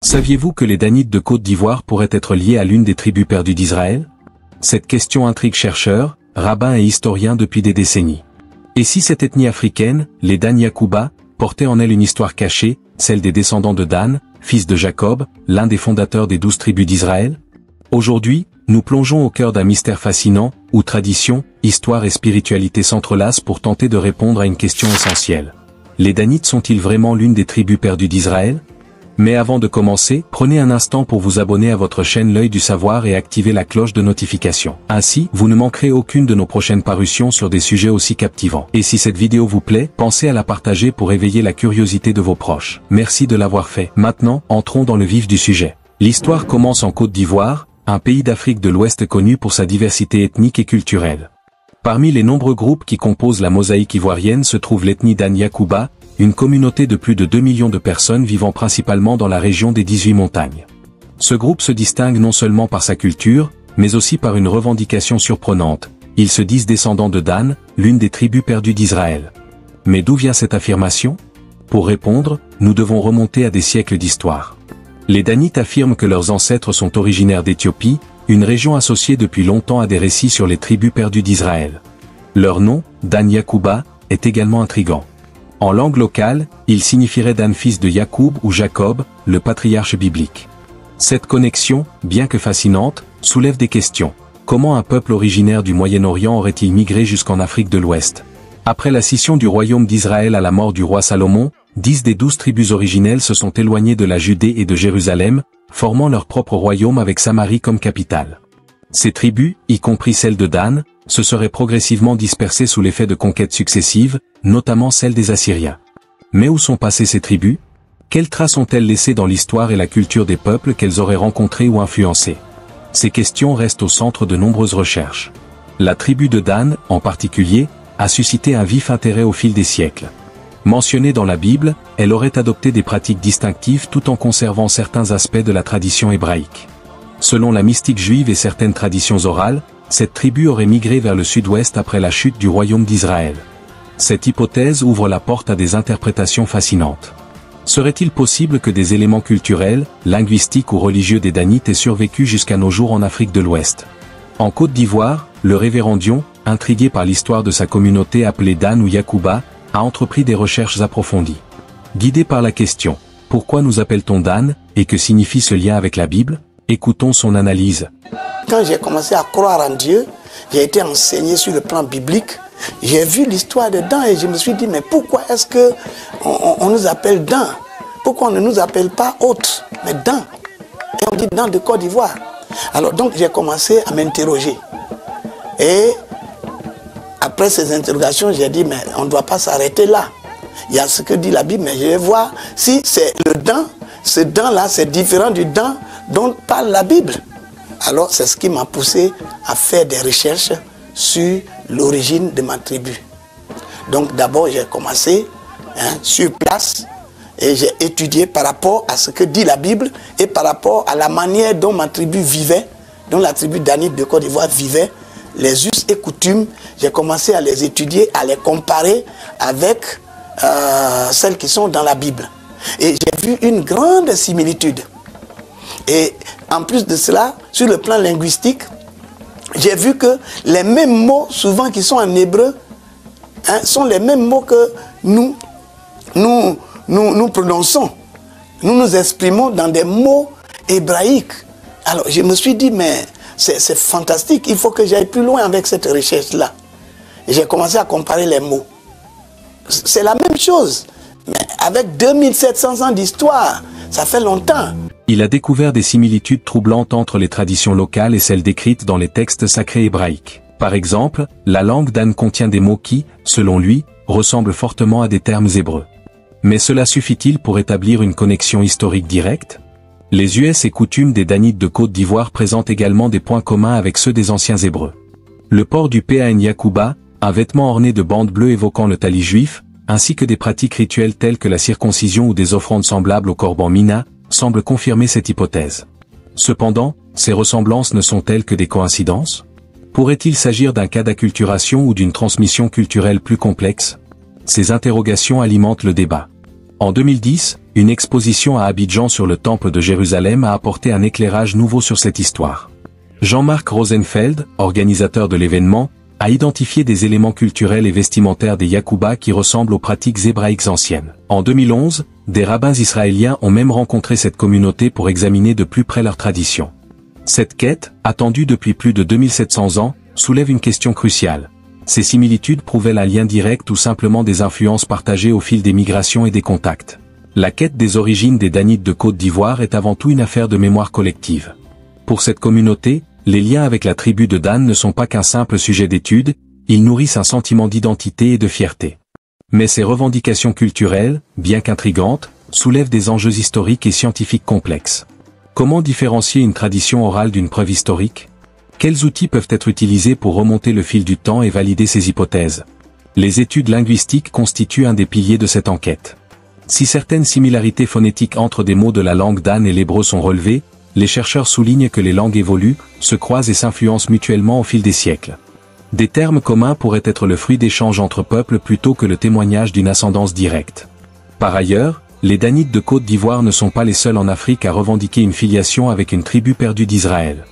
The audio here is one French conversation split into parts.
Saviez-vous que les Danites de Côte d'Ivoire pourraient être liés à l'une des tribus perdues d'Israël? Cette question intrigue chercheurs, rabbins et historiens depuis des décennies. Et si cette ethnie africaine, les Dan Yakuba, portait en elle une histoire cachée, celle des descendants de Dan, fils de Jacob, l'un des fondateurs des 12 tribus d'Israël? Aujourd'hui, nous plongeons au cœur d'un mystère fascinant, où tradition, histoire et spiritualité s'entrelacent pour tenter de répondre à une question essentielle. Les Danites sont-ils vraiment l'une des tribus perdues d'Israël? Mais avant de commencer, prenez un instant pour vous abonner à votre chaîne L'Œil du Savoir et activer la cloche de notification. Ainsi, vous ne manquerez aucune de nos prochaines parutions sur des sujets aussi captivants. Et si cette vidéo vous plaît, pensez à la partager pour éveiller la curiosité de vos proches. Merci de l'avoir fait. Maintenant, entrons dans le vif du sujet. L'histoire commence en Côte d'Ivoire, un pays d'Afrique de l'Ouest connu pour sa diversité ethnique et culturelle. Parmi les nombreux groupes qui composent la mosaïque ivoirienne se trouve l'ethnie Dan Yakuba, une communauté de plus de 2 millions de personnes vivant principalement dans la région des 18 montagnes. Ce groupe se distingue non seulement par sa culture, mais aussi par une revendication surprenante. Ils se disent descendants de Dan, l'une des tribus perdues d'Israël. Mais d'où vient cette affirmation? Pour répondre, nous devons remonter à des siècles d'histoire. Les Danites affirment que leurs ancêtres sont originaires d'Éthiopie, une région associée depuis longtemps à des récits sur les tribus perdues d'Israël. Leur nom, Dan Yakuba, est également intrigant. En langue locale, il signifierait Dan fils de Yacoub ou Jacob, le patriarche biblique. Cette connexion, bien que fascinante, soulève des questions. Comment un peuple originaire du Moyen-Orient aurait-il migré jusqu'en Afrique de l'Ouest? Après la scission du royaume d'Israël à la mort du roi Salomon, 10 des 12 tribus originelles se sont éloignées de la Judée et de Jérusalem, formant leur propre royaume avec Samarie comme capitale. Ces tribus, y compris celle de Dan, se seraient progressivement dispersées sous l'effet de conquêtes successives, notamment celle des Assyriens. Mais où sont passées ces tribus? Quelles traces ont-elles laissées dans l'histoire et la culture des peuples qu'elles auraient rencontrés ou influencés? Ces questions restent au centre de nombreuses recherches. La tribu de Dan, en particulier, a suscité un vif intérêt au fil des siècles. Mentionnée dans la Bible, elle aurait adopté des pratiques distinctives tout en conservant certains aspects de la tradition hébraïque. Selon la mystique juive et certaines traditions orales, cette tribu aurait migré vers le sud-ouest après la chute du royaume d'Israël. Cette hypothèse ouvre la porte à des interprétations fascinantes. Serait-il possible que des éléments culturels, linguistiques ou religieux des Danites aient survécu jusqu'à nos jours en Afrique de l'Ouest? En Côte d'Ivoire, le révérend Dion, intrigué par l'histoire de sa communauté appelée Dan ou Yakuba, a entrepris des recherches approfondies. Guidé par la question « Pourquoi nous appelle-t-on Dan ?» et que signifie ce lien avec la Bible? Écoutons son analyse. Quand j'ai commencé à croire en Dieu, j'ai été enseigné sur le plan biblique. J'ai vu l'histoire de Dan et je me suis dit, mais pourquoi est-ce que on nous appelle Dan? Pourquoi on ne nous appelle pas autre, mais Dan? Et on dit Dan de Côte d'Ivoire. Alors donc j'ai commencé à m'interroger. Et après ces interrogations, j'ai dit, mais on ne doit pas s'arrêter là. Il y a ce que dit la Bible, mais je vais voir si c'est le Dan, ce Dan-là, c'est différent du Dan dont parle la Bible. Alors c'est ce qui m'a poussé à faire des recherches sur l'origine de ma tribu. Donc d'abord j'ai commencé sur place et j'ai étudié par rapport à ce que dit la Bible et par rapport à la manière dont ma tribu vivait, dont la tribu danite de Côte d'Ivoire vivait, les us et coutumes. J'ai commencé à les étudier, à les comparer avec celles qui sont dans la Bible. Et j'ai vu une grande similitude. Et en plus de cela, sur le plan linguistique, j'ai vu que les mêmes mots, souvent qui sont en hébreu, sont les mêmes mots que nous prononçons. Nous nous exprimons dans des mots hébraïques. Alors je me suis dit, mais c'est fantastique, il faut que j'aille plus loin avec cette recherche-là. Et j'ai commencé à comparer les mots. C'est la même chose, mais avec 2700 ans d'histoire, ça fait longtemps. Il a découvert des similitudes troublantes entre les traditions locales et celles décrites dans les textes sacrés hébraïques. Par exemple, la langue Dan contient des mots qui, selon lui, ressemblent fortement à des termes hébreux. Mais cela suffit-il pour établir une connexion historique directe? Les us et coutumes des Danites de Côte d'Ivoire présentent également des points communs avec ceux des anciens hébreux. Le port du PAN Yakuba, un vêtement orné de bandes bleues évoquant le talit juif, ainsi que des pratiques rituelles telles que la circoncision ou des offrandes semblables au corban Mina, semble confirmer cette hypothèse. Cependant, ces ressemblances ne sont-elles que des coïncidences? Pourrait-il s'agir d'un cas d'acculturation ou d'une transmission culturelle plus complexe? Ces interrogations alimentent le débat. En 2010, une exposition à Abidjan sur le Temple de Jérusalem a apporté un éclairage nouveau sur cette histoire. Jean-Marc Rosenfeld, organisateur de l'événement, a identifié des éléments culturels et vestimentaires des Yacouba qui ressemblent aux pratiques hébraïques anciennes. En 2011, des rabbins israéliens ont même rencontré cette communauté pour examiner de plus près leurs traditions. Cette quête, attendue depuis plus de 2700 ans, soulève une question cruciale. Ces similitudes prouvent-elles un lien direct ou simplement des influences partagées au fil des migrations et des contacts? La quête des origines des Danites de Côte d'Ivoire est avant tout une affaire de mémoire collective. Pour cette communauté, les liens avec la tribu de Dan ne sont pas qu'un simple sujet d'étude, ils nourrissent un sentiment d'identité et de fierté. Mais ces revendications culturelles, bien qu'intrigantes, soulèvent des enjeux historiques et scientifiques complexes. Comment différencier une tradition orale d'une preuve historique? Quels outils peuvent être utilisés pour remonter le fil du temps et valider ces hypothèses? Les études linguistiques constituent un des piliers de cette enquête. Si certaines similarités phonétiques entre des mots de la langue Dan et l'hébreu sont relevées, les chercheurs soulignent que les langues évoluent, se croisent et s'influencent mutuellement au fil des siècles. Des termes communs pourraient être le fruit d'échanges entre peuples plutôt que le témoignage d'une ascendance directe. Par ailleurs, les Danites de Côte d'Ivoire ne sont pas les seuls en Afrique à revendiquer une filiation avec une tribu perdue d'Israël.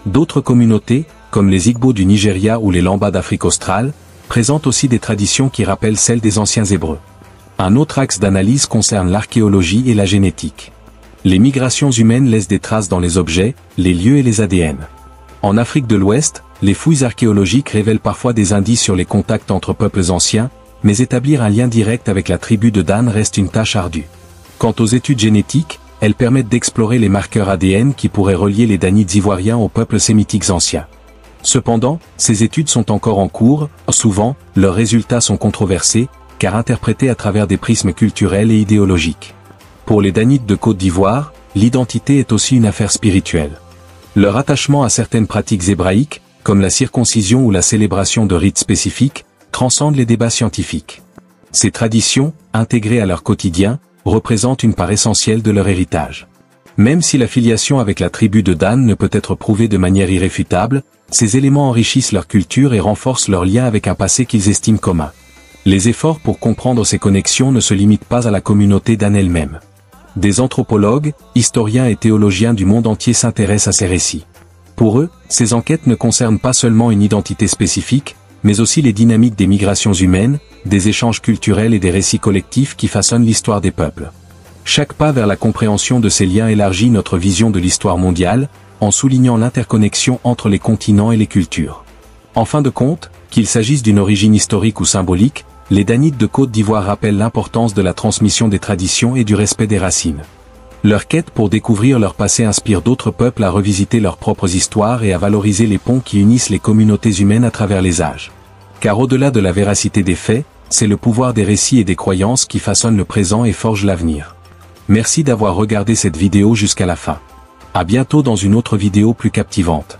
D'autres communautés, comme les Igbo du Nigeria ou les Lamba d'Afrique australe, présentent aussi des traditions qui rappellent celles des anciens Hébreux. Un autre axe d'analyse concerne l'archéologie et la génétique. Les migrations humaines laissent des traces dans les objets, les lieux et les ADN. En Afrique de l'Ouest, les fouilles archéologiques révèlent parfois des indices sur les contacts entre peuples anciens, mais établir un lien direct avec la tribu de Dan reste une tâche ardue. Quant aux études génétiques, elles permettent d'explorer les marqueurs ADN qui pourraient relier les Danites ivoiriens aux peuples sémitiques anciens. Cependant, ces études sont encore en cours, souvent, leurs résultats sont controversés, car interprétés à travers des prismes culturels et idéologiques. Pour les Danites de Côte d'Ivoire, l'identité est aussi une affaire spirituelle. Leur attachement à certaines pratiques hébraïques, comme la circoncision ou la célébration de rites spécifiques, transcende les débats scientifiques. Ces traditions, intégrées à leur quotidien, représentent une part essentielle de leur héritage. Même si la filiation avec la tribu de Dan ne peut être prouvée de manière irréfutable, ces éléments enrichissent leur culture et renforcent leur lien avec un passé qu'ils estiment commun. Les efforts pour comprendre ces connexions ne se limitent pas à la communauté Dan elle-même. Des anthropologues, historiens et théologiens du monde entier s'intéressent à ces récits. Pour eux, ces enquêtes ne concernent pas seulement une identité spécifique, mais aussi les dynamiques des migrations humaines, des échanges culturels et des récits collectifs qui façonnent l'histoire des peuples. Chaque pas vers la compréhension de ces liens élargit notre vision de l'histoire mondiale, en soulignant l'interconnexion entre les continents et les cultures. En fin de compte, qu'il s'agisse d'une origine historique ou symbolique, les Danites de Côte d'Ivoire rappellent l'importance de la transmission des traditions et du respect des racines. Leur quête pour découvrir leur passé inspire d'autres peuples à revisiter leurs propres histoires et à valoriser les ponts qui unissent les communautés humaines à travers les âges. Car au-delà de la véracité des faits, c'est le pouvoir des récits et des croyances qui façonnent le présent et forgent l'avenir. Merci d'avoir regardé cette vidéo jusqu'à la fin. À bientôt dans une autre vidéo plus captivante.